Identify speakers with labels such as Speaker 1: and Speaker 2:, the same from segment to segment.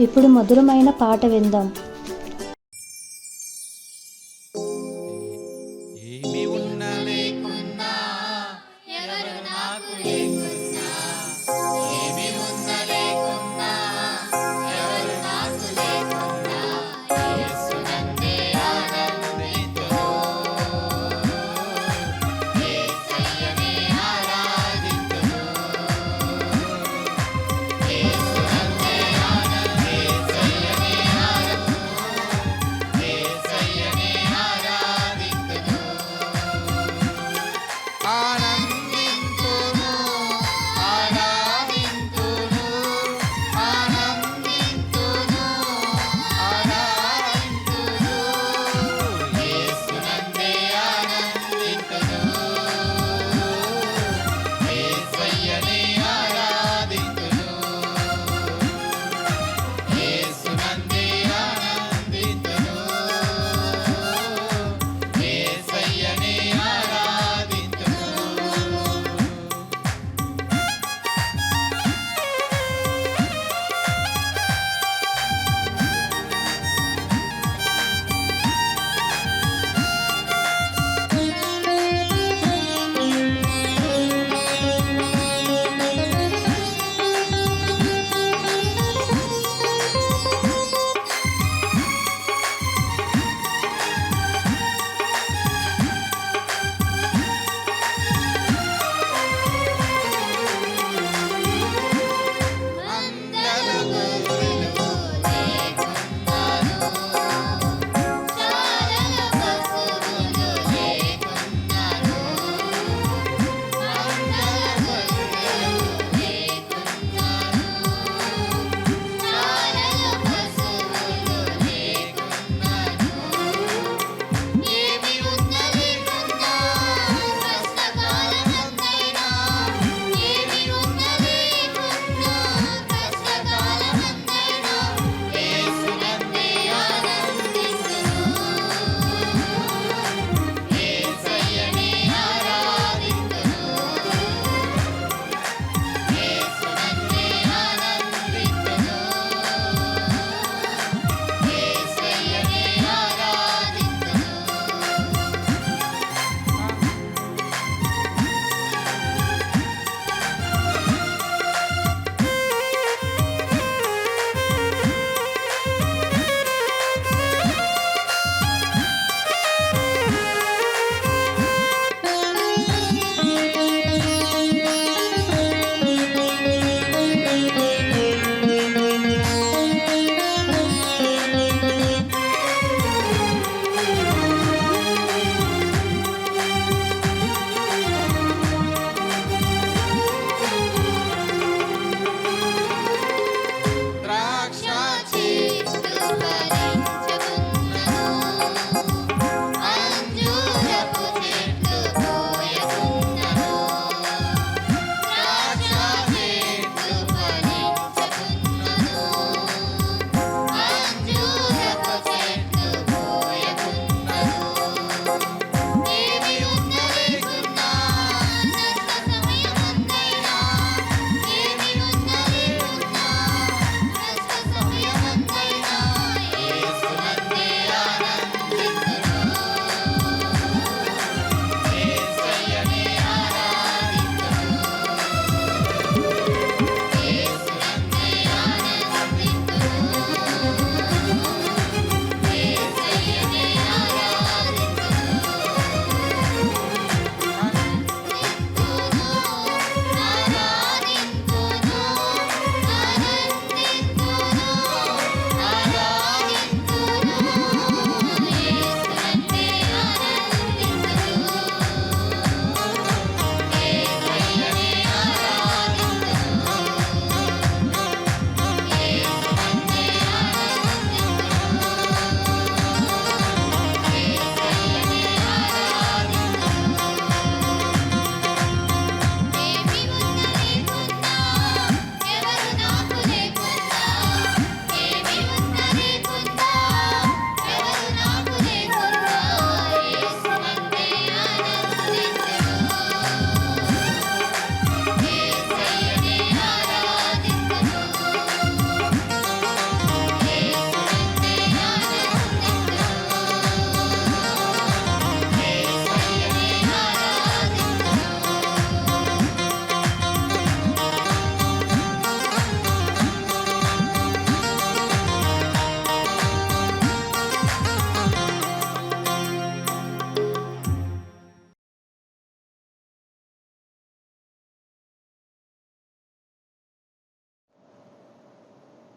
Speaker 1: ఇప్పుడు మధురమైన పాట విందాం.
Speaker 2: ఏమి ఉన్న లేకున్నా ఎవరు నాకు లేకున్నా, ఏమి ఉన్న లేకున్నా ఎవరు నాకు లేకున్నా, యేసు నన్నే ఆనందించును, యేసయ్యనే ఆరాధించును, యేసు నన్నే యేసయ్యనే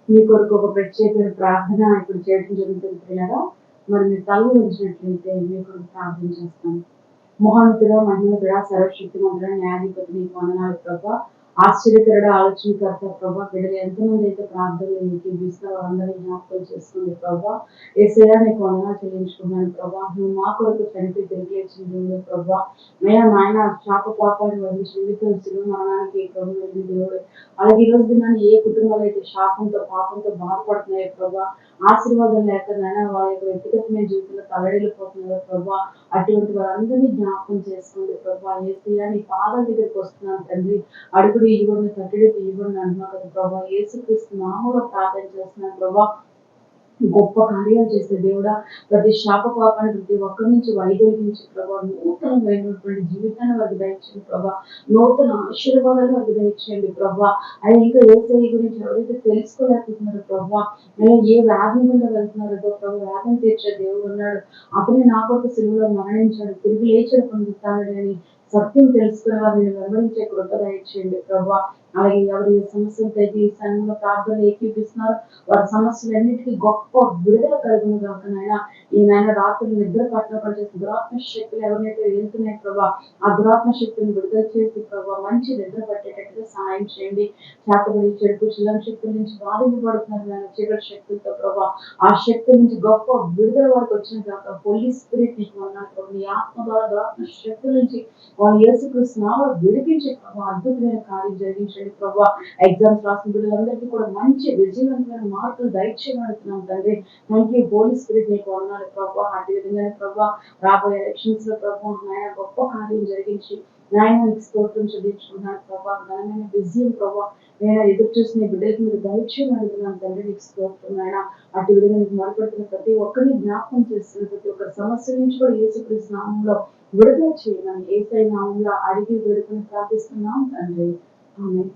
Speaker 3: మీ కొరకు ఒక ప్రత్యేకమైన ప్రార్థన ఇప్పుడు చేయడం జరుగుతుంది పిల్లరా. మరి మీరు తల ఉంచినట్లయితే మీ కొరకు ప్రార్థన చేస్తాం. మహోన్నతుడ, మహిమతుడ, సర్వశక్తిమంతుడ, న్యాయాధిపతి నీకు వందనాలు ప్రభా. ఆశ్చర్యకరుడు, ఆలోచనకర్త ప్రభా. బిడ్డలు ఎంతమంది అయితే ప్రార్థనలు ఏకీభిస్తారో అందరినీ జ్ఞాపకం చేసుకుంది ప్రభా. ఏసయ్యా నీకు వందనాలు చెల్లించుకున్నాను ప్రభా. నువ్వు మా కొరకు చనిపోయి తిరిగి లేచింది ప్రభా. నాయన శాప పాపాన్ని వదిలి జీవితం శిలువ మరణానికి ప్రభు దేవుడు. అలాగే ఈ రోజు దినాన్ని ఏ కుటుంబాలు అయితే శాపంతో పాపంతో బాధపడుతున్నాయో ప్రభా, ఆశీర్వాదం లేక నాయన వాళ్ళ యొక్క వ్యక్తిగతమైన జీవితంలో తల్లడిల్లిపోతున్నారో ప్రభా, అటువంటి వారందరినీ జ్ఞాపకం చేసుకోండి ప్రభా. ఏసయ్యా నీ పాదాల దగ్గరికి వస్తున్నాను తండ్రి. అడుగుడు ఇవ్వండి, తట్టుడు ఇవ్వండి అంటున్నావు కదా ప్రభా. యేసుక్రీస్తు నామములో ప్రార్థన చేస్తున్నాను ప్రభా. గొప్ప కార్యాలు చేసే దేవుడా, ప్రతి శాప పాపాన్ని ప్రతి ఒక్కరి నుంచి వైదొలిగించి ప్రభా, నూతనమైనటువంటి జీవితాన్ని వారికి దయచేయండి ప్రభా. నూతన ఆశీర్వాదాలు వారికి దయచేయండి ప్రభా. అది ఇంకా ఏసై గురించి ఎవరైతే తెలుసుకోలేకపోతున్నారో ప్రభా, ఏ వ్యాధి గుండా వెళ్తున్నారో ప్రభా, వ్యాధిని తీర్చే దేవుడు ఉన్నాడు. అతనే నా కొరకు సిలువలో మరణించాడు, తిరిగి లేచాడు పొందుతాడు అని సత్యం తెలుసుకునే వారిని వెంబడించే కృప దయచేయండి ప్రభా. అలాగే ఎవరు ఏ సమస్యలతో అయితే ఈ సమయంలో ప్రార్థనలు ఏకీపిస్తున్నారు, వారి సమస్యలన్నిటికీ గొప్ప విడుదల కలుగును కాక నాయన. ఈ నాయన రాత్రులు నిద్ర పట్టినప్పుడు చేసి దురాత్మ శక్తులు ఎవరినైతే వెళ్తున్నాయి ప్రభా, ఆ దురాత్మ శక్తులను విడుదల చేసి ప్రభా మంచి నిద్ర పట్టేటట్టుగా సహాయం చేయండి. చేతబడి చెడుపు చిల్లం శక్తుల నుంచి బాధింపబడుతున్నారు నాయన చీకటి శక్తులతో ప్రభా, ఆ శక్తుల నుంచి గొప్ప విడుదల వరకు వచ్చిన కాక హోలీ స్పిరిట్ నీకు అన్నారు ప్రభు. నీ ఆత్మ ద్వారా దురాత్మ శక్తుల నుంచి వాళ్ళు యేసుక్రీస్తు నామములో విడిపించే ప్రభా అద్భుతమైన కార్యం జరిగించండి ప్రభా. ఎగ్జామ్స్ రాసిన బిడ్డలందరికీ కూడా మంచి విజయవంతమైన మార్కులు దయచేయబడుతున్నాం తండ్రి. థ్యాంక్ యూ హోలీ స్పిరిట్ నీకు అన్నారు ప్రభా. అటు విధంగానే ప్రభా రాబోయే ఎలక్షన్స్ లో ప్రభా నాయన గొప్ప కార్యం జరిగించి నాయన నీకు స్తోత్రం చెల్లించుకున్నాను ప్రభా. ఘనమైన విజయం ప్రభా నేను ఎదురు చూసిన బిడ్డలకి మీరు దయచేయబడుతున్నాను తండ్రి. నీకు స్తోత్రం నాయన. అటు విధంగా నీకు మొదలుపెడుతున్న ప్రతి ఒక్కరిని జ్ఞాపకం చేస్తున్న ప్రతి ఒక్కరి సమస్య నుంచి కూడా యేసుక్రీస్తు నామంలో విడుదల చేయమని యేసయ్య నామంలో అడిగి వేడుకొని ప్రార్థిస్తున్నాం తండ్రి. ఆమేన్.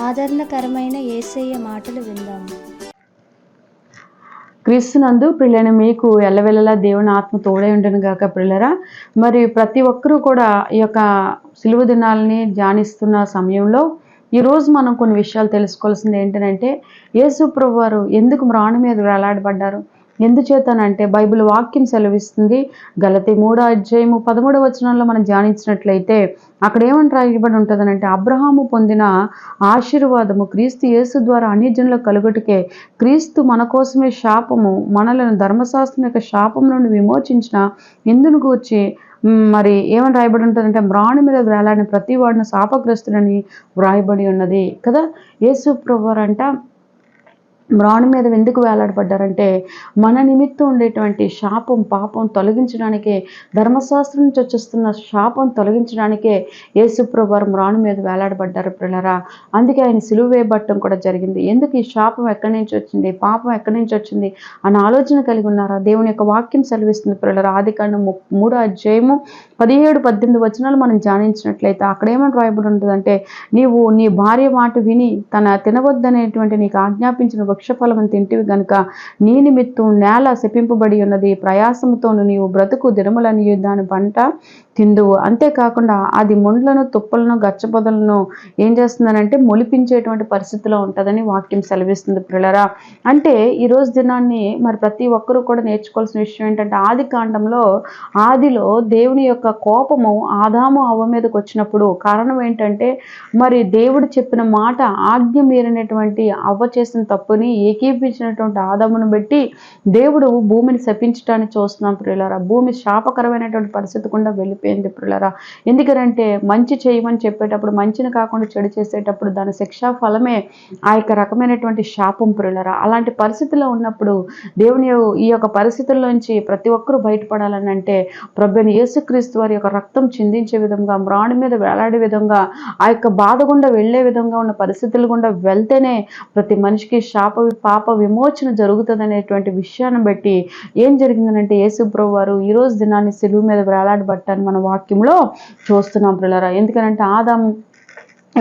Speaker 1: ఆదరణకరమైన యేసయ్య మాటలు విందాం.
Speaker 4: క్రీస్తునందు ప్రియులైన మీకు ఎల్లవెల్లలా దేవుని ఆత్మ తోడై ఉండను గాక ప్రియులరా. మరి ప్రతి ఒక్కరూ కూడా ఈ యొక్క సిలువ దినాలని ధ్యానిస్తున్న సమయంలో ఈరోజు మనం కొన్ని విషయాలు తెలుసుకోవాల్సింది ఏంటంటే, యేసు ప్రభువు వారు ఎందుకు మ్రాణి మీద వేలాడబడ్డారు, ఎందుచేతనంటే బైబిల్ వాక్యం సెలవిస్తుంది. గలతీ 3:13 మనం ధ్యానించినట్లయితే అక్కడ ఏమని రాయబడి ఉంటుందనంటే, అబ్రహాము పొందిన ఆశీర్వాదము క్రీస్తు యేసు ద్వారా అన్యజనులకు కలుగుటకే క్రీస్తు మన కోసమే శాపము మనలను ధర్మశాస్త్రం యొక్క శాపం నుండి విమోచించిన ఇందును గూర్చి మరి ఏమని రాయబడి ఉంటుందంటే, మ్రాణి మీద వేలాడిన ప్రతి వాడిని శాపగ్రస్తులని వ్రాయబడి ఉన్నది కదా. యేసు ప్రభువారు అంట మ్రాణి మీద ఎందుకు వేలాడబడ్డారంటే, మన నిమిత్తం ఉండేటువంటి శాపం పాపం తొలగించడానికే, ధర్మశాస్త్రం నుంచి వచ్చేస్తున్న శాపం తొలగించడానికే యేసుప్రభు వారు మ్రాణి మీద వేలాడబడ్డారు ప్రియులారా. అందుకే ఆయన సిలువ వేయబడటం కూడా జరిగింది. ఎందుకు ఈ శాపం ఎక్కడి నుంచి వచ్చింది, పాపం ఎక్కడి నుంచి వచ్చింది అన్న ఆలోచన కలిగి ఉన్నారా? దేవుని యొక్క వాక్యం సెలవిస్తుంది ప్రియులారా. ఆదికాండం 3:17-18 మనం ధ్యానించినట్లయితే అక్కడ ఏమని రాయబడి ఉంటుందంటే, నీవు నీ భార్య మాట విని తన తినవద్దనేటువంటి నీకు ఆజ్ఞాపించిన వృక్షఫలమును తింటివి గనుక నీ నిమిత్తం నేల శపింపబడి ఉన్నది, ప్రయాసముతోను నీవు బ్రతుకు దినములని దాని పంట తిందువు. అంతేకాకుండా అది ముండ్లను తుప్పలను గచ్చపొదలను ఏం చేస్తుందనంటే మొలిపించేటువంటి పరిస్థితిలో ఉంటుందని వాక్యం సెలవిస్తుంది ప్రియులారా. అంటే ఈరోజు దినాన్ని మరి ప్రతి ఒక్కరూ కూడా నేర్చుకోవాల్సిన విషయం ఏంటంటే, ఆదిలో దేవుని యొక్క కోపము ఆదాము అవ్వ మీదకి వచ్చినప్పుడు కారణం ఏంటంటే, మరి దేవుడు చెప్పిన మాట ఆజ్ఞ మీరినటువంటి అవ్వ చేసిన తప్పుని ఏకీపించినటువంటి ఆదామును బట్టి దేవుడు భూమిని శపించడానికి చూస్తున్నాం ప్రియులారా. భూమి శాపకరమైనటువంటి పరిస్థితి కూడా వెళ్ళిపోయింది ప్రియులారా. ఎందుకంటే మంచి చేయమని చెప్పేటప్పుడు మంచిని కాకుండా చెడు చేసేటప్పుడు దాని శిక్షా ఫలమే ఆ యొక్క రకమైనటువంటి శాపం ప్రియులారా. అలాంటి పరిస్థితిలో ఉన్నప్పుడు దేవుని ఈ యొక్క పరిస్థితుల్లోంచి ప్రతి ఒక్కరూ బయటపడాలని అంటే ప్రభువైన యేసుక్రీస్తు వారి యొక్క రక్తం చిందించే విధంగా, మ్రాణి మీద వేలాడే విధంగా, ఆ యొక్క బాధ గుండా వెళ్లే విధంగా ఉన్న పరిస్థితులు గుండా వెళ్తేనే ప్రతి మనిషికి పాప విమోచన జరుగుతుంది అనేటువంటి విషయాన్ని బట్టి ఏం జరిగిందనంటే, యేసు ప్రభువు వారు ఈ రోజు దినాన్ని సిలువ మీద వేలాడబట్టాన్ని మన వాక్యంలో చూస్తున్నాం ప్రియులారా. ఎందుకనంటే ఆదాము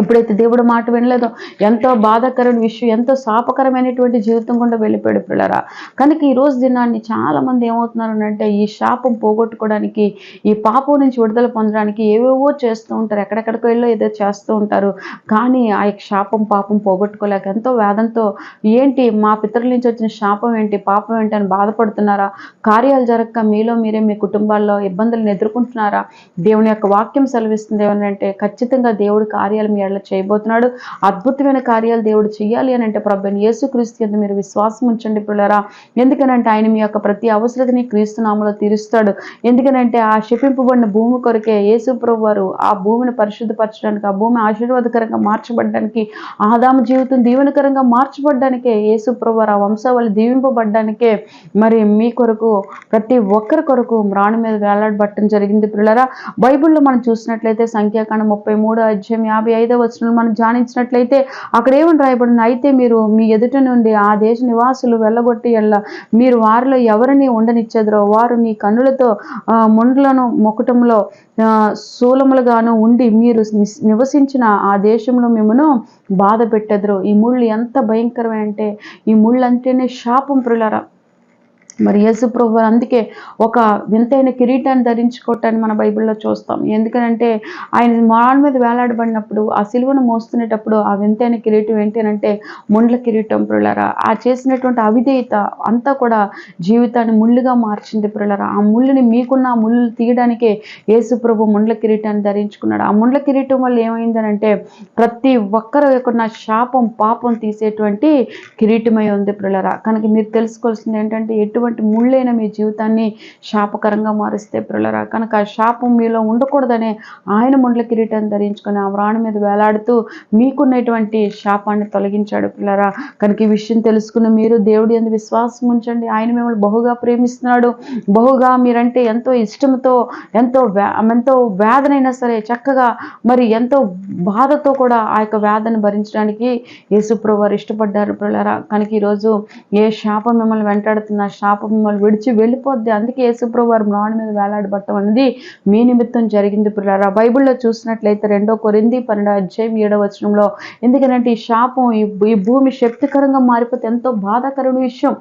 Speaker 4: ఎప్పుడైతే దేవుడు మాట వినలేదో ఎంతో బాధాకరమైన విషయం, ఎంతో శాపకరమైనటువంటి జీవితం గుండా వెళ్ళిపోయాడు పిల్లరా. కనుక ఈ రోజు దినాన్ని చాలా మంది ఏమవుతున్నారు అంటే ఈ శాపం పోగొట్టుకోవడానికి, ఈ పాపం నుంచి విడుదల పొందడానికి ఏవేవో చేస్తూ ఉంటారు, ఎక్కడెక్కడికో వెళ్ళో ఏదో చేస్తూ ఉంటారు. కానీ ఆ యొక్క శాపం పాపం పోగొట్టుకోలేక ఎంతో వేదంతో ఏంటి మా పితరుల నుంచి వచ్చిన శాపం ఏంటి, పాపం ఏంటి అని బాధపడుతున్నారా? కార్యాలు జరగక మీలో మీరే మీ కుటుంబాల్లో ఇబ్బందులను ఎదుర్కొంటున్నారా? దేవుని యొక్క వాక్యం సెలవిస్తుంది ఏమనంటే ఖచ్చితంగా దేవుడి కార్యాలు మీ ఎడల చేయబోతున్నాడు. అద్భుతమైన కార్యాలు దేవుడు చేయాలి అని అంటే ప్రభువైన యేసుక్రీస్తు యందు మీరు విశ్వాసం ఉంచండి పిల్లరా. ఎందుకనంటే ఆయన మీ యొక్క ప్రతి అవసరతని క్రీస్తు నామములో తీరుస్తాడు. ఎందుకనంటే ఆ శపింపబడిన భూమి కొరకే యేసు ప్రభు వారు ఆ భూమిని పరిశుద్ధపరచడానికి, ఆ భూమి ఆశీర్వాదకరంగా మార్చబడడానికి, ఆదాము జీవితం దీవెనకరంగా మార్చబడ్డానికే యేసు ప్రభు వారు ఆ వంశావళి దీవింపబడ్డానికే మరి మీ కొరకు ప్రతి ఒక్కరి కొరకు మ్రాణి మీద వేలాడబట్టడం జరిగింది పిల్లరా. బైబిల్లో మనం చూసినట్లయితే సంఖ్యాకాండం 33:55 వచనంలో మనం ధ్యానించినట్లయితే అక్కడ ఏమని రాయబడింది? అయితే మీరు మీ ఎదుట నుండి ఆ దేశ నివాసులు వెళ్ళగొట్టి మీరు వారిలో ఎవరిని ఉండనిచ్చెదరో వారు నీ కన్నులతో ముండ్లను మొక్కటంలో శూలములుగాను ఉండి మీరు నివసించిన ఆ దేశంలో మిమ్మను బాధ పెట్టెదరు. ఈ ముళ్ళు ఎంత భయంకరమైన అంటే ఈ ముళ్ళు అంటేనే శాపం పిల్లరా. మరి యేసు ప్రభు అందుకే ఒక వింతైన కిరీటాన్ని ధరించుకోవటాన్ని మన బైబిల్లో చూస్తాం. ఎందుకనంటే ఆయన మాన్ మీద వేలాడబడినప్పుడు ఆ సిలువను మోస్తునేటప్పుడు ఆ వింతైన కిరీటం ఏంటి అంటే ముండ్ల కిరీటం పిల్లరా. ఆ చేసినటువంటి అవిధేయత అంతా కూడా జీవితాన్ని ముళ్ళుగా మార్చింది పిల్లరా. ఆ ముళ్ళుని మీకున్న ఆ ముళ్ళు తీయడానికే యేసు ప్రభు ముండ్ల కిరీటాన్ని ధరించుకున్నాడు. ఆ ముండ్ల కిరీటం వల్ల ఏమైందనంటే ప్రతి ఒక్కరు యొక్క శాపం పాపం తీసేటువంటి కిరీటమై ఉంది పిల్లరా. కనుక మీరు తెలుసుకోవాల్సింది ఏంటంటే ఎటువంటి ముళ్ళైన మీ జీవితాన్ని శాపకరంగా మారుస్తే పిల్లరా. కనుక ఆ శాపం మీలో ఉండకూడదనే ఆయన ముండ్ల కిరీటాన్ని ధరించుకొని ఆ వ్రాణి మీద వేలాడుతూ మీకున్నటువంటి శాపాన్ని తొలగించాడు పిల్లరా. కనుక ఈ విషయం తెలుసుకున్న మీరు దేవుడి యందు విశ్వాసం ఉంచండి. ఆయన మిమ్మల్ని బహుగా ప్రేమిస్తున్నాడు. బహుగా మీరంటే ఎంతో ఇష్టంతో ఎంతో వేదనైనా సరే చక్కగా మరి ఎంతో బాధతో కూడా ఆ యొక్క వేదన భరించడానికి యేసుప్రభువు వారు ఇష్టపడ్డారు పిల్లరా. కనుక ఈరోజు ఏ శాపం మిమ్మల్ని వెంటాడుతున్న శాపం మిమ్మల్ని విడిచి వెళ్ళిపోద్ది. అందుకే యేసుప్రభువు వారు మ్రాణి మీద వేలాడబట్టం అనేది మీ నిమిత్తం జరిగింది పిల్లరా. బైబిల్లో చూసినట్లయితే 2 కొరింథీ 12:7 వచనంలో ఎందుకంటే ఈ శాపం ఈ భూమి శక్తికరంగా మారిపోతే ఎంతో బాధాకరమైన విషయం.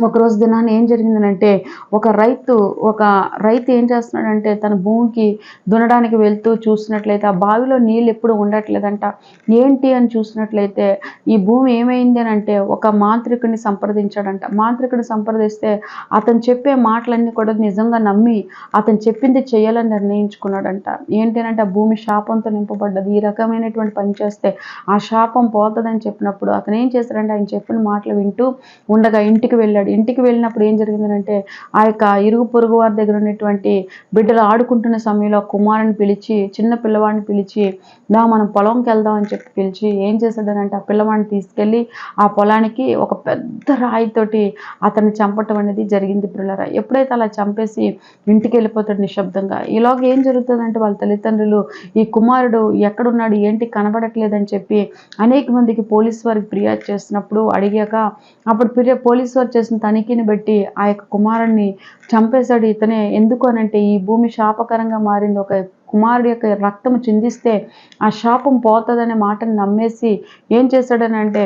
Speaker 4: ఒకరోజు దినాన్ని ఏం జరిగిందనంటే ఒక రైతు ఏం చేస్తున్నాడంటే తన భూమికి దున్నడానికి వెళ్తూ చూసినట్లయితే ఆ బావిలో నీళ్ళు ఎప్పుడు ఉండట్లేదంట. ఏంటి అని చూసినట్లయితే ఈ భూమి ఏమైంది అని అంటే ఒక మాంత్రికుడిని సంప్రదించాడంట. మాంత్రికుడిని సంప్రదిస్తే అతను చెప్పే మాటలన్నీ కూడా నిజంగా నమ్మి అతను చెప్పింది చేయాలని నిర్ణయించుకున్నాడంట. ఏంటి అంటే ఆ భూమి శాపంతో నింపబడ్డది. ఈ రకమైనటువంటి పని చేస్తే ఆ శాపం పోతుందని చెప్పినప్పుడు అతను ఏం చేశాడంటే ఆయన చెప్పిన మాటలు వింటూ ఉండగా ఇంటికి వెళ్ళాడు. ఇంటికి వెళ్ళినప్పుడు ఏం జరిగిందంటే ఆ యొక్క ఇరుగు పొరుగు వారి దగ్గర ఉన్నటువంటి బిడ్డలు ఆడుకుంటున్న సమయంలో కుమారుని పిలిచి చిన్న పిల్లవాడిని పిలిచి మనం పొలంకి వెళ్దాం అని చెప్పి పిలిచి ఏం చేశాడనంటే ఆ పిల్లవాడిని తీసుకెళ్ళి ఆ పొలానికి ఒక పెద్ద రాయితోటి అతన్ని చంపటం అనేది జరిగింది పిల్లరా. ఎప్పుడైతే అలా చంపేసి ఇంటికి వెళ్ళిపోతాడు నిశ్శబ్దంగా. ఈలోగా ఏం జరుగుతుందంటే వాళ్ళ తల్లిదండ్రులు ఈ కుమారుడు ఎక్కడున్నాడు ఏంటి కనబడట్లేదని చెప్పి అనేక మందికి పోలీసు వారికి ఫిర్యాదు చేసినప్పుడు అడిగాక అప్పుడు పోలీసు వారు చేసిన తనిఖీని బట్టి ఆ యొక్క కుమారుణ్ణి చంపేశాడు ఇతనే. ఎందుకు అనంటే ఈ భూమి శాపకరంగా మారింది. ఒక కుమారుడి యొక్క రక్తం చిందిస్తే ఆ శాపం పోతుందనే మాటను నమ్మేసి ఏం చేశాడనంటే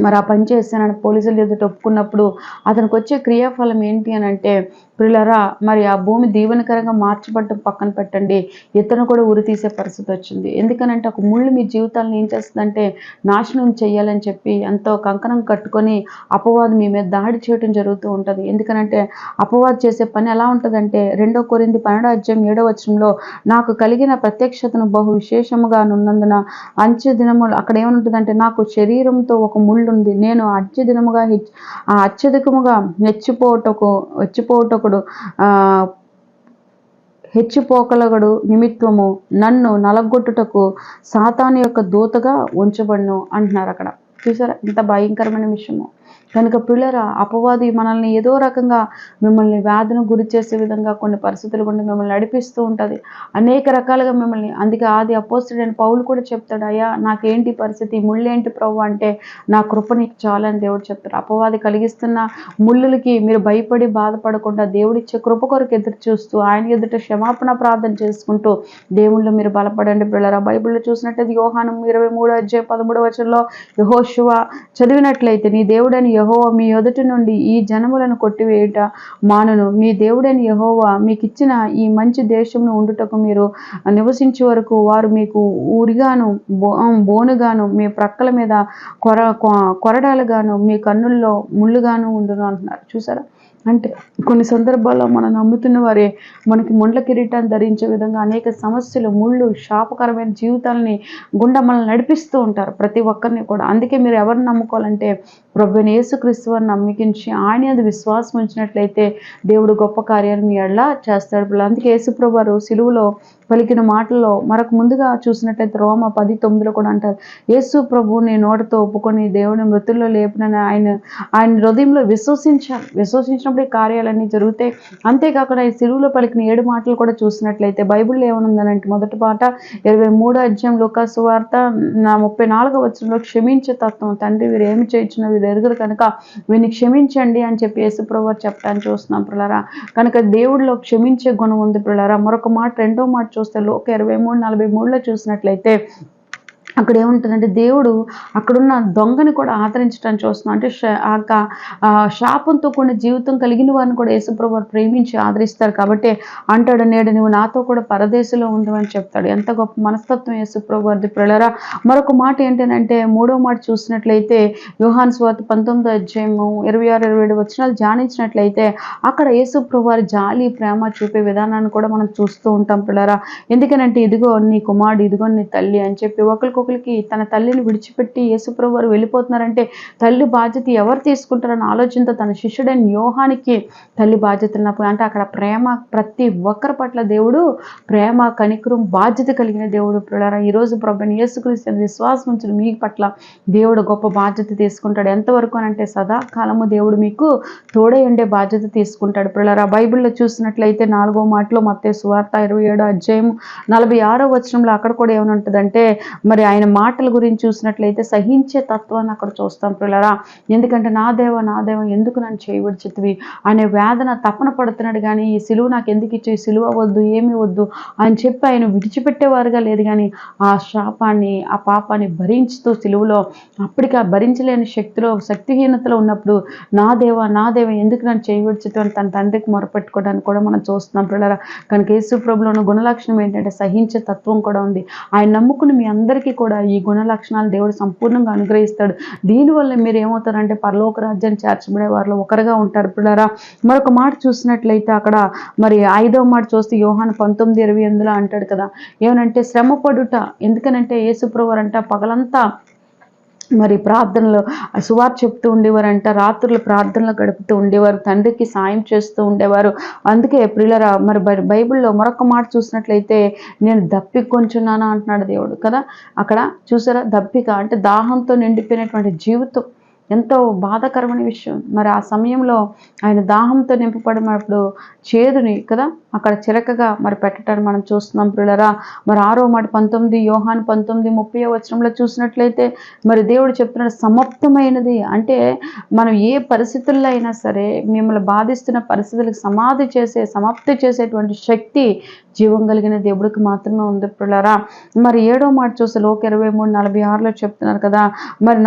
Speaker 4: మరి ఆ పని చేస్తానని పోలీసులు ఎదుట ఒప్పుకున్నప్పుడు అతనికి వచ్చే క్రియాఫలం ఏంటి అని అంటే ప్రియులారా మరి ఆ భూమి దీవెనకరంగా మార్చబడటం పక్కన పెట్టండి, ఇతను కూడా ఉరి తీసే పరిస్థితి వచ్చింది. ఎందుకనంటే ఒక ముళ్ళు మీ జీవితాలను ఏం చేస్తుందంటే నాశనం చేయాలని చెప్పి ఎంతో కంకణం కట్టుకొని అపవాదు మీ మీద దాడి చేయడం జరుగుతూ ఉంటుంది. ఎందుకనంటే అపవాదు చేసే పని ఎలా ఉంటుందంటే 2 కొరింథీ 12:7 నాకు కలిగిన ప్రత్యక్షతను బహు విశేషముగా నున్నందున అంచె దినములు అక్కడ ఏమనుంటుందంటే నాకు శరీరంతో ఒక ముళ్ళు ఉంది. నేను అత్య దినముగా అత్యధికముగా హెచ్చిపోకలగడు నిమిత్తము నన్ను నలగొట్టుటకు సాతాను యొక్క దూతగా ఉంచబడును అంటున్నారు. అక్కడ చూసారా ఎంత భయంకరమైన విషయము. కనుక పిల్లరా అపవాది మనల్ని ఏదో రకంగా మిమ్మల్ని వ్యాధిని గురి చేసే విధంగా కొన్ని పరిస్థితులు గుండా మిమ్మల్ని నడిపిస్తూ ఉంటుంది, అనేక రకాలుగా మిమ్మల్ని. అందుకే ఆది అపోస్తలుడైన పౌలు కూడా చెప్తాడు, అయ్యా నాకేంటి పరిస్థితి, ముళ్ళేంటి ప్రభు అంటే నా కృప నీకు చాలని దేవుడు చెప్తాడు. అపవాది కలిగిస్తున్న ముళ్ళులకి మీరు భయపడి బాధపడకుండా దేవుడిచ్చే కృప కొరకు ఎదురు చూస్తూ ఆయన ఎదుట క్షమాపణ ప్రార్థన చేసుకుంటూ దేవుళ్ళు మీరు బలపడండి పిల్లరా. బైబిల్లో చూసినట్టయితే యోహాను 23:13 యెహోషువ చదివినట్లయితే, నీ దేవుడైన యెహోవా మీ ఎదుటి నుండి ఈ జనములను కొట్టివేయుట మానును, మీ దేవుడైన యెహోవా మీకు ఇచ్చిన ఈ మంచి దేశంను ఉండుటకు మీరు నివసించే వరకు వారు మీకు ఊరిగాను బోనుగాను మీ ప్రక్కల మీద కొరడాలుగాను మీ కన్నుల్లో ముళ్ళుగాను ఉండును అంటున్నారు. చూసారా, అంటే కొన్ని సందర్భాల్లో మనం నమ్ముతున్న వారే మనకి ముండ్ల కిరీటాన్ని ధరించే విధంగా అనేక సమస్యలు, ముళ్ళు, శాపకరమైన జీవితాలని గుండా మనల్ని నడిపిస్తూ ఉంటారు ప్రతి ఒక్కరిని కూడా. అందుకే మీరు ఎవరిని నమ్ముకోవాలంటే ప్రభువైన యేసుక్రీస్తు వారిని నమ్మికించి ఆయన యందు విశ్వాసం ఉంచినట్లయితే దేవుడు గొప్ప కార్యాలు మీ ఎడల చేస్తాడు. అందుకే యేసుప్రభు వారు సిలువలో పలికిన మాటల్లో మరొక ముందుగా చూసినట్లయితే రోమ 10:9 కూడా అంటారు, యేసు ప్రభు నీ నోటితో ఒప్పుకొని దేవుని మృతుల్లో లేపినని ఆయన హృదయంలో విశ్వసించినప్పుడు ఈ కార్యాలన్నీ జరుగుతాయి. అంతేకాకుండా ఈ సిలువలో పలికిన 7 మాటలు కూడా చూసినట్లయితే బైబిల్లో ఏమనుందనంటే, మొదటి పాట 23 లూకా సువార్త 34 క్షమించే తత్వం, తండ్రి వీరు ఏమి చేయించిన వీరు ఎరుగురు కనుక వీరిని క్షమించండి అని చెప్పి యేసుప్రభు చెప్పడానికి చూస్తున్నాం పిల్లరా. కనుక దేవుడిలో క్షమించే గుణం ఉంది పిల్లరా. మరొక మాట, రెండో మాట చూస్తే లూకా 23:43 చూసినట్లయితే అక్కడ ఏముంటుందంటే, దేవుడు అక్కడున్న దొంగని కూడా ఆదరించడానికి చూస్తున్నాం. అంటే శాపంతో కూడిన జీవితం కలిగిన వారిని కూడా యేసుప్రభు వారు ప్రేమించి ఆదరిస్తారు. కాబట్టి అంటాడు, నేడు నువ్వు నాతో కూడా పరదేశంలో ఉండవని చెప్తాడు. ఎంత గొప్ప మనస్తత్వం యేసుప్రభు వారిది పిల్లరా. మరొక మాట ఏంటంటే, మూడో మాట చూసినట్లయితే యోహాను సువార్త 19:26-27 ధ్యానించినట్లయితే అక్కడ యేసుప్రభు వారి జాలి ప్రేమ చూపే విధానాన్ని కూడా మనం చూస్తూ ఉంటాం పిల్లరా. ఎందుకనంటే, ఇదిగో నీ కుమారుడు, ఇదిగో నీ తల్లి అని చెప్పి ఒకరికి తన తల్లిని విడిచిపెట్టి యేసుప్రభు వారు వెళ్ళిపోతున్నారంటే తల్లి బాధ్యత ఎవరు తీసుకుంటారన్న ఆలోచనతో తన శిష్యుడైన యోహానికి తల్లి బాధ్యతలు అంటే అక్కడ ప్రేమ, ప్రతి ఒక్కరి పట్ల దేవుడు ప్రేమ, కనికరం, బాధ్యత కలిగిన దేవుడు పిల్లరా. ఈరోజు ప్రభువైన యేసుక్రీస్తు విశ్వాసం ఉంచిన మీ పట్ల దేవుడు గొప్ప బాధ్యత తీసుకుంటాడు. ఎంతవరకు అంటే సదాకాలము దేవుడు మీకు తోడై ఉండే బాధ్యత తీసుకుంటాడు పిల్లరా. బైబిల్లో చూసినట్లయితే 4వ మాటలో మత్తయి సువార్త 27:46 అక్కడ కూడా ఏమనుంటుందంటే, మరి ఆయన మాటల గురించి చూసినట్లయితే సహించే తత్వాన్ని అక్కడ చూస్తాం పిల్లరా. ఎందుకంటే నా దేవ ఎందుకు నన్ను చేయవిడిచితివి అనే వేదన తపన పడుతున్నాడు. కానీ ఈ సిలువ నాకు ఎందుకు ఇచ్చి, ఈ సిలువ వద్దు, ఏమీ వద్దు అని చెప్పి ఆయన విడిచిపెట్టేవారుగా లేదు. కానీ ఆ శాపాన్ని, ఆ పాపాన్ని భరించుతూ సిలువలో అప్పటికి ఆ భరించలేని శక్తిహీనతలో ఉన్నప్పుడు నా దేవ ఎందుకు నన్ను చేయవిడిచితివి అని తన తండ్రికి మొరపెట్టుకోవడానికి కూడా మనం చూస్తున్నాం పిల్లరా. కనుక యేసు ప్రభువులో ఉన్న గుణలక్షణం ఏంటంటే సహించే తత్వం కూడా ఉంది. ఆయన నమ్ముకుని మీ అందరికీ కూడా ఈ గుణ లక్షణాలు దేవుడు సంపూర్ణంగా అనుగ్రహిస్తాడు. దీనివల్ల మీరు ఏమవుతారంటే పరలోక రాజ్యాన్ని చేర్చబడే వారిలో ఒకరుగా ఉంటారు పిల్లరా. మరొక మాట చూసినట్లయితే అక్కడ మరి 5వ మాట చూస్తే యోహాను 19:28 అంటాడు కదా, ఏమనంటే శ్రమ పడుట. ఎందుకనంటే యేసుప్రభు వారంట పగలంతా మరి ప్రార్థనలో సువార్త చెప్తూ ఉండేవారంట, రాత్రులు ప్రార్థనలు గడుపుతూ ఉండేవారు, తండ్రికి సాయం చేస్తూ ఉండేవారు. అందుకే ప్రియులరా, మరి బైబిల్లో మరొక మాట చూసినట్లయితే నేను దప్పికొంచున్నాను అంటున్నాడు దేవుడు కదా. అక్కడ చూసారా, దప్పిక అంటే దాహంతో నిండిపోయినటువంటి జీవితం ఎంతో బాధాకరమైన విషయం. మరి ఆ సమయంలో ఆయన దాహంతో నింపబడినప్పుడు చేదుని కదా అక్కడ చిరకగా మరి పెట్టడానికి మనం చూస్తున్నాం ప్రియులరా. మరి 6వ మాట యోహాను 19:30 చూసినట్లయితే మరి దేవుడు చెప్తున్నాడు సమాప్తమైనది. అంటే మనం ఏ పరిస్థితుల్లో అయినా సరే మిమ్మల్ని బాధిస్తున్న పరిస్థితులకు సమాప్తి చేసేటువంటి శక్తి జీవం కలిగిన దేవుడికి మాత్రమే ఉంది ప్రియులరా. మరి 7వ మాట చూస్తే లోక 23:46 చెప్తున్నారు కదా, మరి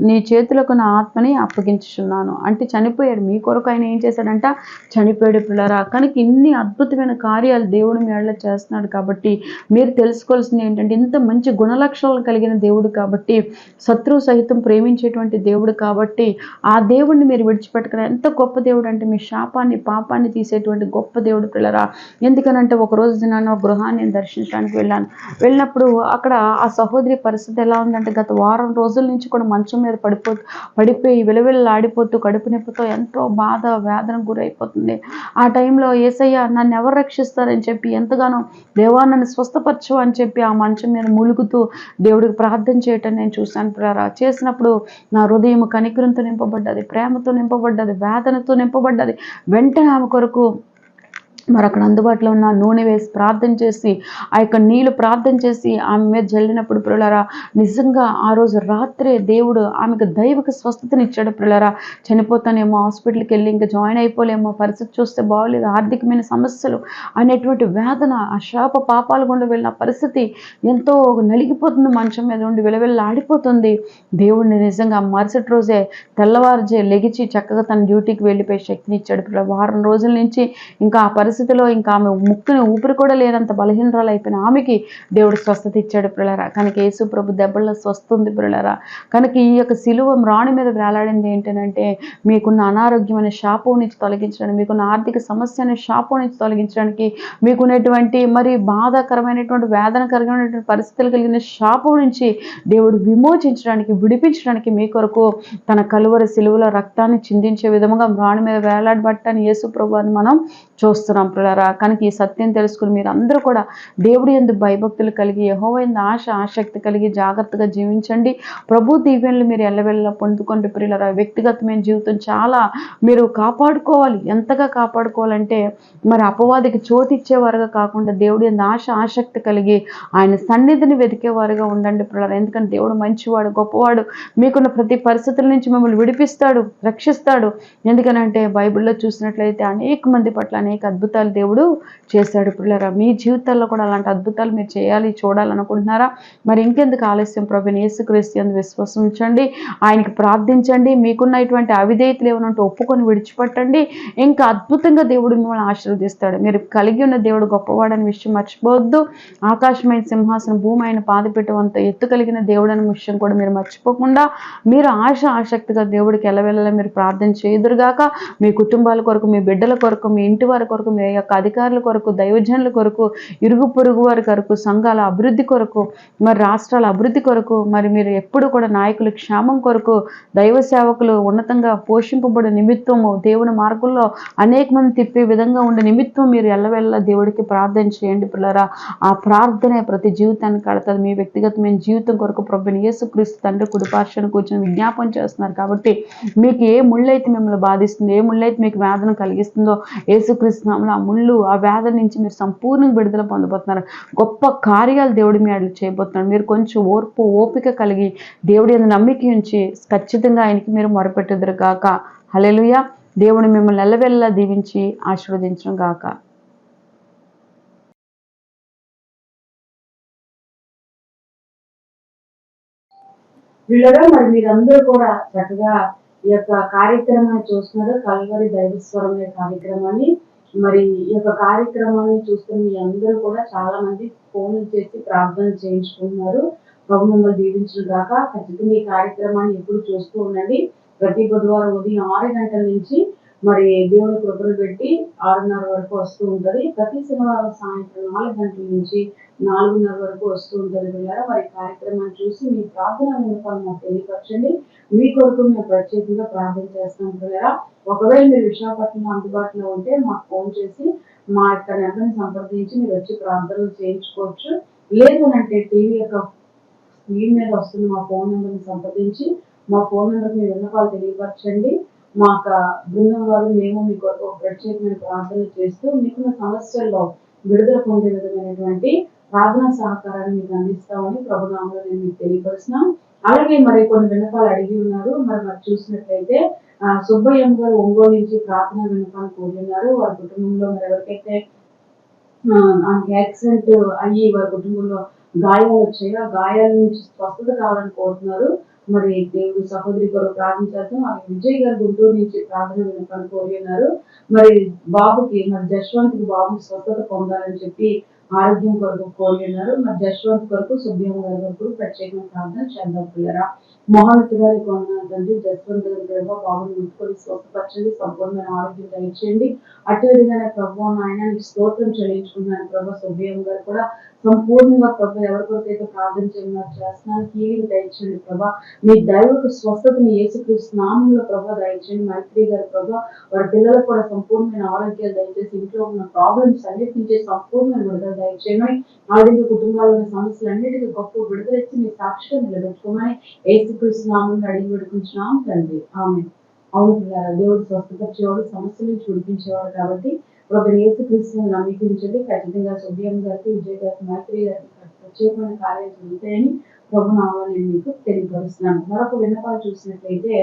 Speaker 4: నీ చేతులకు నా ఆత్మని అప్పగించుచున్నాను అంటే చనిపోయాడు. మీ కొరకు ఆయన ఏం చేశాడంట, చనిపోయాడు పిల్లరా. కనుక ఇన్ని అద్భుతమైన కార్యాలు దేవుడు మీ ఎడల చేస్తున్నాడు. కాబట్టి మీరు తెలుసుకోవాల్సింది ఏంటంటే ఇంత మంచి గుణలక్షణాలు కలిగిన దేవుడు కాబట్టి, శత్రువు సహితం ప్రేమించేటువంటి దేవుడు కాబట్టి ఆ దేవుడిని మీరు విడిచిపెట్టకుండా ఎంత గొప్ప దేవుడు అంటే మీ శాపాన్ని పాపాన్ని తీసేటువంటి గొప్ప దేవుడు పిల్లరా. ఎందుకనంటే ఏమంటే ఒక రోజు నేను ఒక గృహాన్ని నేను దర్శించడానికి వెళ్ళినప్పుడు అక్కడ ఆ సహోదరి పరిస్థితి ఎలా ఉందంటే గత వారం రోజుల నుంచి కూడా మంచం మీద పడిపోయి విలవిల్లాడిపోతూ కడుపు నొప్పితో ఎంతో బాధ వేదన గురైపోతుంది. ఆ టైంలో యేసయ్య నన్ను ఎవరు రక్షిస్తారని చెప్పి ఎంతగానో దేవా నన్ను స్వస్థపరచు అని చెప్పి ఆ మంచం మీద మూలుగుతూ దేవుడికి ప్రార్థన చేయటం నేను చూశాను ప్రియులారా. చేసినప్పుడు నా హృదయం కనికరంతో నింపబడ్డది, ప్రేమతో నింపబడ్డది, వేదనతో నింపబడ్డది. వెంటనే ఆమె కొరకు మరి అక్కడ అందుబాటులో ఉన్న నూనె వేసి ప్రార్థన చేసి ఆ యొక్క నీళ్లు ప్రార్థన చేసి ఆమె మీద జల్లినప్పుడు ప్రియులారా నిజంగా ఆ రోజు రాత్రే దేవుడు ఆమెకు దైవిక స్వస్థతనిచ్చాడు ప్రియులారా. చనిపోతానేమో, హాస్పిటల్కి వెళ్ళి ఇంకా జాయిన్ అయిపోలేమో, పరిస్థితి చూస్తే బాగోలేదు, ఆర్థికమైన సమస్యలు అనేటువంటి వేదన, ఆ శాప పాపాలు గుండా వెళ్ళిన పరిస్థితి ఎంతో నలిగిపోతుంది, మంచం మీద ఉండి విలవిల్లాడిపోతుంది. దేవుడిని నిజంగా మరుసటి రోజే తెల్లవారుజే లెగిచి చక్కగా తన డ్యూటీకి వెళ్ళిపోయి శక్తిని ఇచ్చాడు ప్రియులారా. వారం రోజుల నుంచి ఇంకా ఆ పరిస్థితిలో ఇంకా ఆమె ముక్కుని ఊపిరి కూడా లేనంత బలహీనరాలు అయిపోయిన ఆమెకి దేవుడు స్వస్థత ఇచ్చాడు ప్రియులారా. కనుక యేసు ప్రభు దెబ్బల్లో స్వస్థ ఉంది ప్రియులారా. కనుక ఈ యొక్క సిలువ రాణి మీద వేలాడింది ఏంటంటే మీకున్న అనారోగ్యం అనే శాపం నుంచి తొలగించడానికి, మీకున్న ఆర్థిక సమస్య అనే శాపం నుంచి తొలగించడానికి, మీకున్నటువంటి మరి బాధాకరమైనటువంటి వేదనకరమైనటువంటి పరిస్థితులు కలిగిన శాపం నుంచి దేవుడు విమోచించడానికి, విడిపించడానికి మీ కొరకు తన కలువరి సిలువలో రక్తాన్ని చిందించే విధముగా రాణి మీద వేలాడబట్టాన్ని యేసు ప్రభు అని మనం చూస్తున్నాం ప్రియులారా. కనుక ఈ సత్యం తెలుసుకుని మీరు అందరూ కూడా దేవుడి యందు భయభక్తులు కలిగి యెహోవా యందు ఆసక్తి కలిగి జాగ్రత్తగా జీవించండి. ప్రభు దీవెనలు మీరు ఎల్లవెల్లా పొందుకోండి ప్రియులారా. వ్యక్తిగతమైన జీవితం చాలా మీరు కాపాడుకోవాలి. ఎంతగా కాపాడుకోవాలంటే మరి అపవాదికి చోటు ఇచ్చేవారుగా కాకుండా దేవుడి యందు ఆసక్తి కలిగి ఆయన సన్నిధిని వెతికేవారుగా ఉండండి ప్రియులారా. ఎందుకంటే దేవుడు మంచివాడు, గొప్పవాడు. మీకున్న ప్రతి పరిస్థితుల నుంచి మిమ్మల్ని విడిపిస్తాడు, రక్షిస్తాడు. ఎందుకనంటే బైబిల్లో చూసినట్లయితే అనేక మంది పట్ల అనేక అద్భుతాలు దేవుడు చేశాడు ప్రియులారా. మీ జీవితాల్లో కూడా అలాంటి అద్భుతాలు మీరు చేయాలి, చూడాలనుకుంటున్నారా? మరి ఇంకెందుకు ఆలస్యం? ప్రభువైన యేసుక్రీస్తు యందు విశ్వాసం ఉంచండి, ఆయనకి ప్రార్థించండి. మీకున్నటువంటి అవిధేయతలు ఏమైనా ఉంటే ఒప్పుకొని విడిచిపెట్టండి. ఇంకా అద్భుతంగా దేవుడు మిమ్మల్ని ఆశీర్వదిస్తాడు. మీరు కలిగి ఉన్న దేవుడు గొప్పవాడని విషయం మర్చిపోవద్దు. ఆకాశమైన సింహాసనం, భూమి ఆయన పాదపీఠం అంత ఎత్తు కలిగిన దేవుడు అనే విషయం కూడా మీరు మర్చిపోకుండా మీరు ఆసక్తిగా దేవుడికి ఎల్లవెల్లా మీరు ప్రార్థన చేయుదురుగాక. మీ కుటుంబాల కొరకు, మీ బిడ్డల కొరకు, మీ ఇంటి వారి కొరకు, మీ యొక్క అధికారుల కొరకు, దైవజనుల కొరకు, ఇరుగు పొరుగు వారి కొరకు, సంఘాల అభివృద్ధి కొరకు, మరి రాష్ట్రాల అభివృద్ధి కొరకు, మరి మీరు ఎప్పుడు కూడా నాయకుల క్షేమం కొరకు, దైవ సేవకులు ఉన్నతంగా పోషింపబడే నిమిత్తము, దేవుని మార్గంలో అనేక మంది తిప్పే విధంగా ఉండే నిమిత్తం మీరు ఎల్లవెల్లా దేవుడికి ప్రార్థన చేయండి పిల్లరా. ఆ ప్రార్థనే ప్రతి జీవితాన్ని కడతది. మీ వ్యక్తిగతమైన జీవితం కొరకు ప్రభువైన యేసుక్రీస్తు తండ్రి కుడిపార్శ్వన కూర్చొని విజ్ఞాపన చేస్తున్నారు. కాబట్టి మీకు ఏ ముళ్ళైతే మిమ్మల్ని బాధిస్తుందో, ఏ ముళ్ళైతే మీకు వేదన కలిగిస్తుందో యేసుక్రీస్తు నామములో ఆ ముళ్ళు, ఆ వేదన నుంచి మీరు సంపూర్ణంగా విడుదల పొందబోతున్నారు. గొప్ప కార్యాలు దేవుడి మీ అడ్లు చేయబోతున్నారు. మీరు కొంచెం ఓపిక కలిగి దేవుడి యందు నమ్మిక ఉంచి ఖచ్చితంగా ఆయనకి మీరు మొరపెట్టుదురు గాక. హల్లెలూయా. దేవుడు మిమ్మల్ని ఎల్లవెల్లా దీవించి ఆశీర్వదించును గాక.
Speaker 3: వీళ్ళగా మరి మీరందరూ కూడా చక్కగా ఈ యొక్క కార్యక్రమాన్ని చూస్తున్నారు, కల్వరి దైవస్వరం అనే కార్యక్రమాన్ని. మరి ఈ యొక్క కార్యక్రమాన్ని చూస్తున్న మీ అందరూ కూడా చాలా మంది ఫోన్లు చేసి ప్రార్థన చేయించుకుంటున్నారు. ప్రభు మిమ్మల్ని దీవించిన గాక. ఖచ్చితంగా ఈ కార్యక్రమాన్ని ఎప్పుడు చూస్తూ ఉండండి. ప్రతి బుధవారం ఉదయం 6 గంటల నుంచి మరి దేవుని కృపను పెట్టి 6:30 వరకు వస్తూ ఉంటది. ప్రతి శనివారం సాయంత్రం 4 గంటల నుంచి 4:30 వరకు వస్తూ ఉంటుంది పిల్లరా. మరి కార్యక్రమాన్ని చూసి మీ ప్రార్థన విన్నపాలు మాకు తెలియపరచండి. మీ కొరకు మేము ప్రత్యేకంగా ప్రార్థన చేస్తాం పిల్లరా. ఒకవేళ మీరు విశాఖపట్నంలో అందుబాటులో ఉంటే మాకు ఫోన్ చేసి మా యొక్క నెంబర్ని సంప్రదించి మీరు వచ్చి ప్రార్థనలు చేయించుకోవచ్చు. లేదు అంటే టీవీ యొక్క స్క్రీన్ మీద వస్తున్న మా ఫోన్ నెంబర్ని సంప్రదించి మా ఫోన్ నెంబర్కి మీ విన్నపాలు తెలియపరచండి. మా యొక్క బృందం వారు మేము మీ కొరకు ప్రత్యేకమైన ప్రార్థనలు చేస్తూ మీకున్న సమస్యల్లో విడుదల పొందే విధమైనటువంటి ప్రార్థనా సహకారాన్ని మీకు అందిస్తామని ప్రభునామంలో నేను మీకు తెలియపరుస్తున్నాను. అలాగే మరి కొన్ని విన్నపాలు అడిగి ఉన్నారు. మరి చూసినట్లయితే సుబ్బయ్య గారు ఒంగోలు నుంచి ప్రార్థన విన్నపాన్ని కోరి ఉన్నారు. వారి కుటుంబంలో మరి ఎవరికైతే యాక్సిడెంట్ అయ్యి వారి కుటుంబంలో గాయాలు వచ్చాయో ఆ గాయాల నుంచి స్వస్థత కావాలని కోరుతున్నారు. మరి దేవుడు సహోదరి కొరకు ప్రార్థించారు. విజయ్ గారు గుంటూరు నుంచి ప్రార్థన విన్నపాన్ని కోరి ఉన్నారు. మరి బాబుకి మరి జశ్వంత్కి బాబుకి స్వస్థత పొందాలని చెప్పి ఆరోగ్యం కొరకు కోరి ఉన్నారు. మరి జశ్వంత్ కొరకు సుబ్బయ్య గారి కొరకు ప్రత్యేకమైన ప్రార్థన చేద్దాం పిల్లరా. మహోన్నతుగా నీకు వందనాలు తండ్రి. జస్వంత్ గారి ప్రభావ బాబుని ముట్టుకొని స్వస్థపరచండి, సంపూర్ణమైన ఆరోగ్యం దయచేయండి. అటు విధంగా ప్రభావ నాయన నీకు స్తోత్రం చెల్లించుకున్నాను ప్రభావ. సుబ్బయ్య గారు కూడా సంపూర్ణంగా ప్రభావ ఎవరికొరకైతే ప్రార్థన చేయమన్నారు చేస్తున్నాను, హీలింగ్ దయచేయండి ప్రభా. మీ దైవకు స్వస్థతని యేసుక్రీస్తు నామంలో ప్రభావ దయచేయండి. మైత్రి గారి ప్రభావ వారి పిల్లలకు కూడా సంపూర్ణమైన ఆరోగ్యాలు దయచేసి ఇంట్లో ఉన్న ప్రాబ్లమ్స్ అన్నిటి నుంచి సంపూర్ణమైన విడుదల దయచేయమని, ఆర్థిక కుటుంబాల్లో ఉన్న సమస్యలన్నిటికీ గొప్ప విడుదల ఇచ్చి మీ సాక్షిగా నిలబెట్టుకోమని యేసుక్రీస్తు నామంలో అడిగి వేడుకుంటున్నాం తండ్రి. ఆమేన్. అవును పిల్లారా, దేవుడు స్వస్థపరిచేవాడు, సమస్య నుంచి విడిపించేవాడు కాబట్టి ప్రభు యేసుక్రీస్తుని నమ్మికించండి. ఖచ్చితంగా సుబ్బయ్య గారికి, విజయ్ గారికి, మైత్రి గారికి ప్రత్యేకమైన కార్యాలు జరుగుతాయని ప్రభు నామములో నేను మీకు తెలియపరుస్తున్నాను. మరొక విన్నపాలు చూసినట్లయితే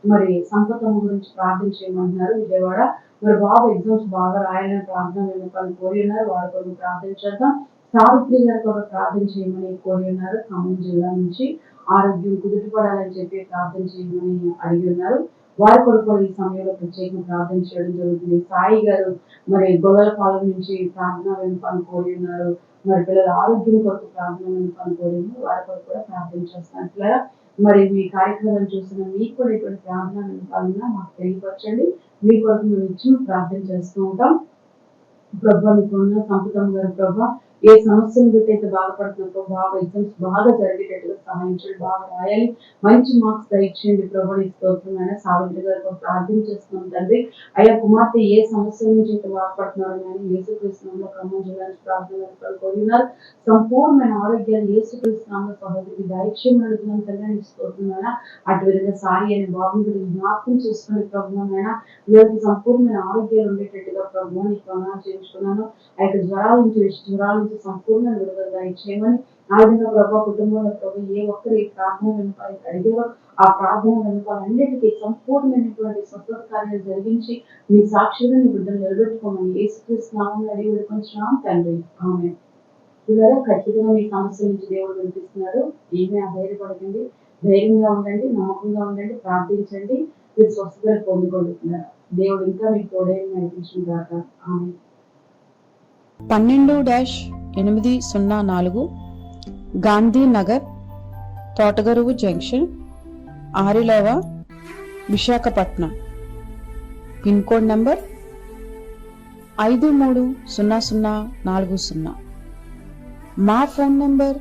Speaker 3: మరి సంపతమ్మ గురించి ప్రార్థన చేయమంటున్నారు విజయవాడ. మరి బాబు ఎగ్జామ్స్ బాగా రాయాలని ప్రార్థన విన్నపాలు కోరి ఉన్నారు, వారి కొరకు ప్రార్థన చేద్దాం. సావిత్రి గారి కొరకు ప్రార్థన చేయమని కోరి ఉన్నారు, ఖమ్మం జిల్లా నుంచి. ఆరోగ్యం కుదుటపడాలని చెప్పి ప్రార్థన చేయమని అడిగి ఉన్నారు, వారి కొరకు కూడా ఈ సమయంలో ప్రత్యేకంగా ప్రార్థన చేయడం జరుగుతుంది. సాయి గారు మరి గొల్లలపాలెం నుంచి ప్రార్థన విన్నపాలు కోరి ఉన్నారు, మరి పిల్లల ఆరోగ్యం కొరకు ప్రార్థన విన్నపాలు కోరి ఉన్నారు, వారి కొరకు కూడా ప్రార్థన చేస్తాను. పిల్లల మరి మీ కార్యక్రమాన్ని చూసిన మీకు కూడా ఇటువంటి ప్రార్థన విన్నపాలన్నా మాకు తెలియపరచండి. మీ కొరకు మేము ఇచ్చిన ప్రార్థన చేస్తూ ఉంటాం. ప్రభా నీకు ఉన్న సంపతమ్మ గారు ప్రభా ఏ సమస్యను బట్టి అయితే బాధపడుతున్నప్పుడు బాగా ఎగ్జామ్స్ బాగా జరిగేటట్టుగా సహాయం చేయండి, బాగా రాయాలి, మంచి మార్క్స్ దయచేయండి ప్రభా. నీ స్తోత్రమైన సావిత్రి గారు ప్రార్థన చేస్తున్నాం తండ్రి. అయ్యా కుమార్తె ఏ సమస్య నుంచి అయితే బాధపడుతున్నారు కానీ యేసుక్రీస్తునామములో ఖమ్మం జిల్లా నుంచి ప్రార్థన కోరినారు, సంపూర్ణమైన ఆరోగ్యాలు యేసుక్రీస్తునామములో సహోదరికి దయచేయమని అడుగుతున్నాం తండ్రి. నీ స్తోత్రమైన అటు విధంగా సాయి అనే బాబుని కూడా జ్ఞాపకం చేసుకుని ప్రభుత్వమైన వీళ్ళకి సంపూర్ణమైన ఆరోగ్యాలు ఉండేటట్టుగా ప్రభు నీకు వందనాలు చేయించుకున్నాను. ఆ యొక్క జ్వరాల నుంచి సంపూర్ణ విడుదల దయచేయమని, ఆ విధంగా ప్రభావ కుటుంబంలో ప్రభు ఏ ఒక్కరు ఈ ప్రార్థన విన్నపాలు అడిగారో ఆ ప్రార్థన విన్నపాలన్నిటికీ సంపూర్ణమైనటువంటి స్వస్థత కార్యాలు జరిగించి మీ సాక్షిగా నీ బిడ్డలు నిలబెట్టుకోమని యేసుక్రీస్తు నామములో అడిగి వేడుకొంచున్నాం తండ్రి. ఆమేన్. పిల్లలు ఖచ్చితంగా మీ సమస్య నుంచి దేవుడు వినిపిస్తున్నాడు. ఏమీ అధైర్యపడకండి, ధైర్యంగా ఉండండి, నమ్మకంగా ఉండండి, ప్రార్థించండి, మీరు స్వస్థతలు పొందుకుంటున్నారు. దేవుడు ఇంకా మీకు తోడైన నడిపించిన గాక. ఆమేన్.
Speaker 4: 12-804 Gandhinagar, Thotagaruvu junction, Arilova, Visakhapatnam. Pin code number 530040. మా ఫోన్ నంబర్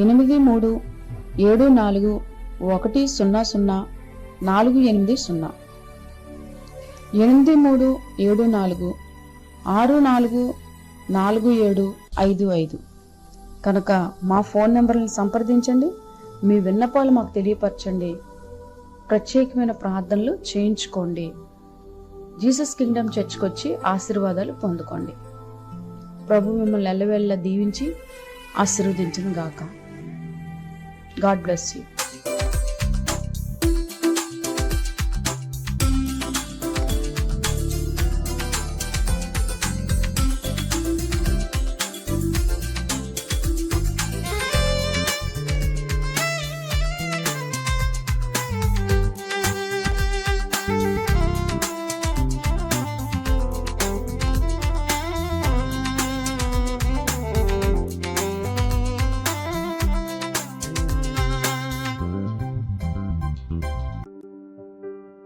Speaker 4: 8374100480, 8374644755 కనుక మా ఫోన్ నెంబర్లను సంప్రదించండి. మీ విన్నపాలు మాకు తెలియపరచండి, ప్రత్యేకమైన ప్రార్థనలు చేయించుకోండి. జీసస్ కింగ్డమ్ చర్చ్కి వచ్చి ఆశీర్వాదాలు పొందుకోండి. ప్రభు మిమ్మల్ని ఎల్లవేళలా దీవించి ఆశీర్వదించును గాక. God bless you.